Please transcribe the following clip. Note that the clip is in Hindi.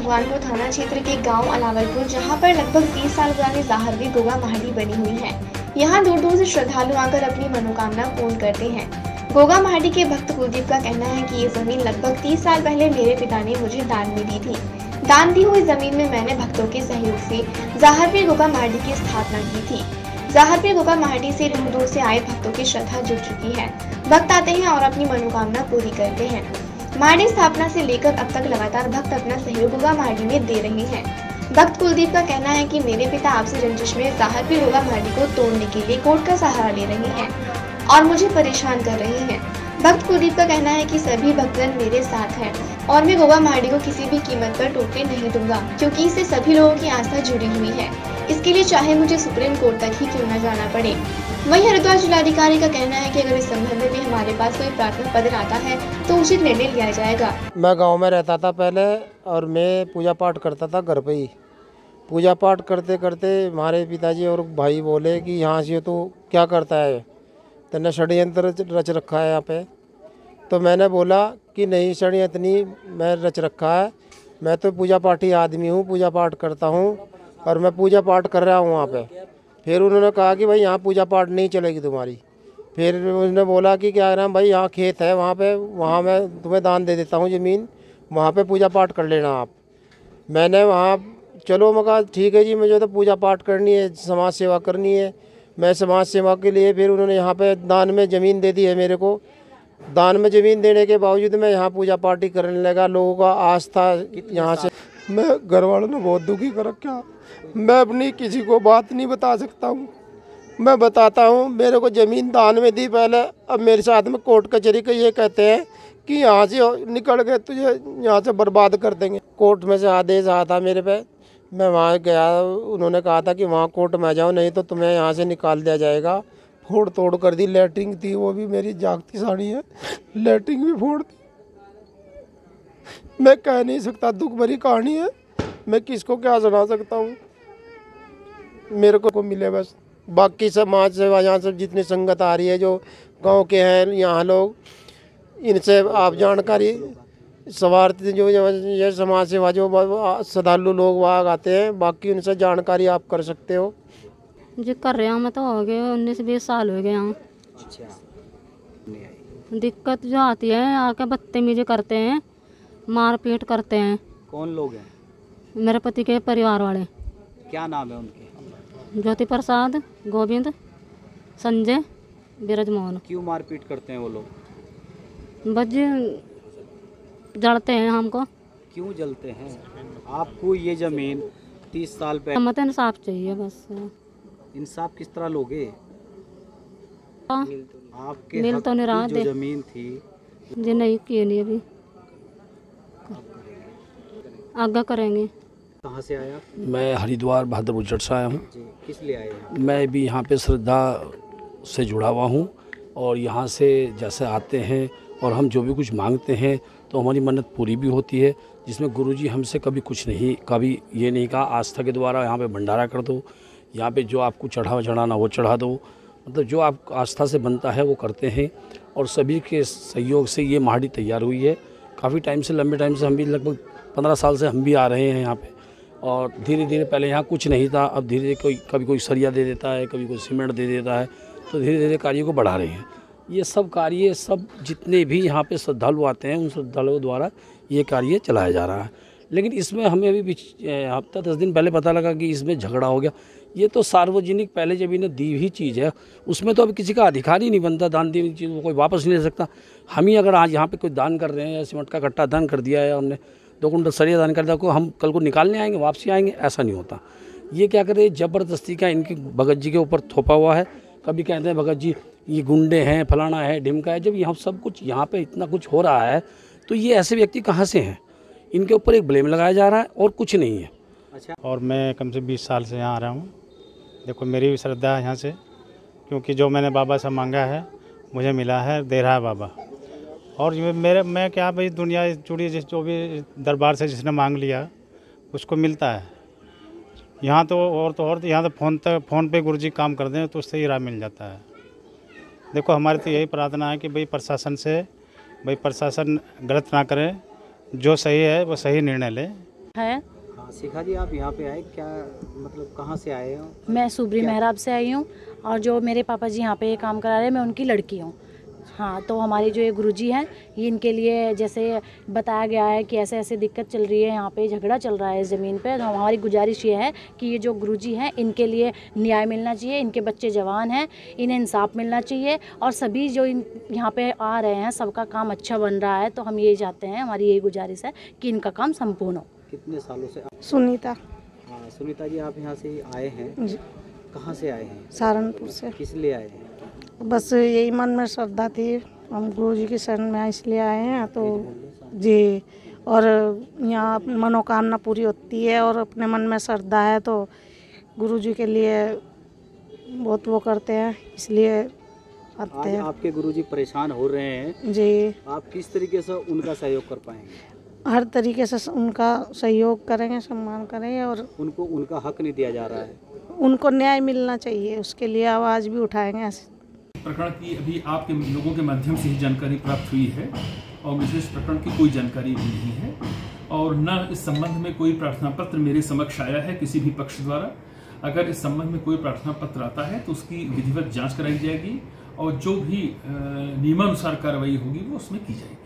भगवानपुर थाना क्षेत्र के गांव अलावलपुर, जहां पर लगभग 30 साल पुरानी ज़ाहरवी गोगा महाडी बनी हुई है। यहां दूर दूर से श्रद्धालु आकर अपनी मनोकामना पूर्ण करते हैं। गोगा महाडी के भक्त कुलदीप का कहना है कि ये जमीन लगभग 30 साल पहले मेरे पिता ने मुझे दान में दी थी। दान दी हुई जमीन में मैंने भक्तों के सहयोग से ज़ाहरवी गोगा महाडी की स्थापना की थी। ज़ाहरवी गोगा महाडी से दूर दूर से आए भक्तों की श्रद्धा जुट चुकी है। भक्त आते हैं और अपनी मनोकामना पूरी करते हैं। महाडी स्थापना से लेकर अब तक लगातार भक्त अपना सहयोग गोगा महाडी में दे रहे हैं। भक्त कुलदीप का कहना है कि मेरे पिता आपसी रंजिश में ज़ाहरवी गोगा महाडी को तोड़ने के लिए कोर्ट का सहारा ले रहे हैं और मुझे परेशान कर रहे हैं। भक्त कुलदीप का कहना है कि सभी भक्तजन मेरे साथ हैं और मैं गोगा महाडी को किसी भी कीमत पर टूटने नहीं दूंगा, क्योंकि इससे सभी लोगों की आस्था जुड़ी हुई है। इसके लिए चाहे मुझे सुप्रीम कोर्ट तक ही क्यों न जाना पड़े। वहीं हरिद्वार जिलाधिकारी का कहना है कि अगर इस संबंध में भी हमारे पास कोई प्रार्थना पत्र आता है तो उचित निर्णय लिया जाएगा। मैं गांव में रहता था पहले और मैं पूजा पाठ करता था घर पे ही। पूजा पाठ करते करते हमारे पिताजी और भाई बोले कि यहाँ से तो क्या करता है, तेने षड्यंत्र रच रखा है यहाँ पे। तो मैंने बोला कि नहीं, षड्यंत्र नहीं मैं रच रखा है, मैं तो पूजा पाठी आदमी हूँ, पूजा पाठ करता हूँ और मैं पूजा पाठ कर रहा हूँ वहाँ पे। फिर उन्होंने कहा कि भाई यहाँ पूजा पाठ नहीं चलेगी तुम्हारी। फिर उन्होंने बोला कि क्या नाम भाई, यहाँ खेत है वहाँ मैं तुम्हें दान दे देता हूँ ज़मीन, वहाँ पे पूजा पाठ कर लेना आप। मैंने वहाँ चलो, मैं कहा ठीक है जी, मुझे तो पूजा पाठ करनी है, समाज सेवा करनी है। मैं समाज सेवा के लिए फिर उन्होंने यहाँ पे दान में ज़मीन दे दी है मेरे को। दान में ज़मीन देने के बावजूद मैं यहाँ पूजा पाठी करने लगा। लोगों का आस्था यहाँ से मैं घर वालों ने बहुत दुखी कर रखा। मैं अपनी किसी को बात नहीं बता सकता हूँ। मैं बताता हूँ, मेरे को ज़मीन दान में दी पहले, अब मेरे साथ में कोर्ट कचहरी के ये कहते हैं कि यहाँ से निकल गए तुझे यहाँ से बर्बाद कर देंगे। कोर्ट में से आदेश आया था मेरे पे, मैं वहाँ गया, उन्होंने कहा था कि वहाँ कोर्ट में जाओ नहीं तो तुम्हें यहाँ से निकाल दिया जाएगा। फोड़ तोड़ कर दी। लेटरिंग थी वो भी मेरी जागती साड़ी है, लेटरिंग भी फोड़ दी। मैं कह नहीं सकता, दुख भरी कहानी है, मैं किसको क्या सुना सकता हूँ। मेरे को मिले बस। बाकी समाज सेवा यहाँ से जितनी संगत आ रही है, जो गांव के हैं यहाँ लोग, इनसे आप जानकारी स्वार्थी जो ये समाज सेवा जो श्रद्धालु लोग वहाँ आते हैं, बाकी उनसे जानकारी आप कर सकते हो। जी कर रहे हैं, मैं तो हो गए 19-20 साल हो गए यहाँ। दिक्कत जो आती है, आके बदतमीजी करते हैं, मारपीट करते हैं। कौन लोग हैं? मेरे पति के परिवार वाले। क्या नाम है उनके? ज्योति प्रसाद, गोविंद, संजय, बिरजमोहन। क्यों मारपीट करते हैं वो लोग? बस जलते हैं हमको। क्यों जलते हैं? आपको ये ज़मीन 30 साल पहले, मत इंसाफ चाहिए बस। इंसाफ किस तरह लोगे? आपके मिल तो नहीं रहा जो ज़मीन थी जी, नहीं किए नहीं, अभी आगे करेंगे। कहाँ से आया? मैं हरिद्वार बहादुरगढ़ से आया हूँ। किस लिए आए हैं? मैं भी यहाँ पे श्रद्धा से जुड़ा हुआ हूँ और यहाँ से जैसे आते हैं और हम जो भी कुछ मांगते हैं तो हमारी मन्नत पूरी भी होती है, जिसमें गुरुजी हमसे कभी कुछ नहीं, कभी ये नहीं कहा आस्था के द्वारा यहाँ पे भंडारा कर दो, यहाँ पे जो आपको चढ़ाना वो चढ़ा दो। मतलब जो आप आस्था से बनता है वो करते हैं और सभी के सहयोग से ये महाडी तैयार हुई है। काफ़ी टाइम से, लंबे टाइम से, हम भी लगभग 15 साल से हम भी आ रहे हैं यहाँ पे और धीरे धीरे, पहले यहाँ कुछ नहीं था, अब धीरे धीरे कभी कोई सरिया दे देता है, कभी कोई सीमेंट दे देता है, तो धीरे धीरे कार्य को बढ़ा रहे हैं। ये सब कार्य, सब जितने भी यहाँ पे श्रद्धालु आते हैं उन श्रद्धालुओं द्वारा ये कार्य चलाया जा रहा है। लेकिन इसमें हमें अभी हफ्ता 10 दिन पहले पता लगा कि इसमें झगड़ा हो गया। ये तो सार्वजनिक पहले जब इन्हें दी हुई चीज़ है, उसमें तो अब किसी का अधिकार ही नहीं बनता। दान दी हुई चीज़ वो कोई वापस नहीं ले सकता। हम ही अगर आज यहाँ पे कोई दान कर रहे हैं, सीमेंट का कट्टा दान कर दिया है, हमने 2 कुंटल सरिया दान कर दिया, को हम कल को निकालने आएंगे, वापसी आएंगे, ऐसा नहीं होता। ये क्या करे, ज़बरदस्ती का इनकी भगत जी के ऊपर थोपा हुआ है। कभी कहते हैं भगत जी ये गुंडे हैं, फलाना है, ढिमका है। जब यहाँ सब कुछ, यहाँ पे इतना कुछ हो रहा है तो ये ऐसे व्यक्ति कहाँ से हैं? इनके ऊपर एक ब्लेम लगाया जा रहा है और कुछ नहीं है। अच्छा। और मैं कम से 20 साल से यहाँ आ रहा हूँ। देखो मेरी भी श्रद्धा है यहाँ से, क्योंकि जो मैंने बाबा से मांगा है मुझे मिला है, दे रहा है बाबा। और मैं क्या भाई, दुनिया जुड़ी जो भी दरबार से जिसने मांग लिया उसको मिलता है। यहाँ तो यहाँ तो फ़ोन पे गुरुजी काम कर दें तो उससे ही राह मिल जाता है। देखो हमारी तो यही प्रार्थना है कि भाई प्रशासन गलत ना करे, जो सही है वो सही निर्णय ले। है। हाँ शिखा जी, आप यहाँ पे आए, क्या मतलब कहाँ से आए हो? मैं सुबरी मेहराब से आई हूँ और जो मेरे पापा जी यहाँ पे काम करा रहे हैं, मैं उनकी लड़की हूँ। हाँ, तो हमारी जो ये गुरुजी हैं, ये इनके लिए जैसे बताया गया है कि ऐसे ऐसे दिक्कत चल रही है, यहाँ पे झगड़ा चल रहा है इस ज़मीन पे, तो हमारी गुजारिश ये है कि ये जो गुरुजी हैं, इनके लिए न्याय मिलना चाहिए। इनके बच्चे जवान हैं, इन्हें इंसाफ मिलना चाहिए और सभी जो यहाँ पे आ रहे हैं, सबका काम अच्छा बन रहा है। तो हम यही चाहते हैं, हमारी यही गुजारिश है कि इनका काम संपूर्ण हो। कितने सालों से? सुनीता। हाँ सुनीता जी, आप यहाँ से आए हैं, कहाँ से आए हैं? सहारनपुर से। किस लिए आए हैं? बस यही मन में श्रद्धा थी, हम गुरुजी की शरण में इसलिए आए हैं। तो जी, और यहाँ मनोकामना पूरी होती है और अपने मन में श्रद्धा है तो गुरुजी के लिए बहुत वो करते हैं, इसलिए आते हैं। आपके गुरुजी परेशान हो रहे हैं जी, आप किस तरीके से उनका सहयोग कर पाएंगे? हर तरीके से उनका सहयोग करेंगे, सम्मान करेंगे और उनको उनका हक नहीं दिया जा रहा है, उनको न्याय मिलना चाहिए, उसके लिए आवाज़ भी उठाएंगे। प्रकरण की अभी आपके लोगों के माध्यम से ही जानकारी प्राप्त हुई है और मुझे इस प्रकरण की कोई जानकारी भी नहीं है और न इस संबंध में कोई प्रार्थना पत्र मेरे समक्ष आया है किसी भी पक्ष द्वारा। अगर इस संबंध में कोई प्रार्थना पत्र आता है तो उसकी विधिवत जांच कराई जाएगी और जो भी नियमानुसार कार्रवाई होगी वो उसमें की जाएगी।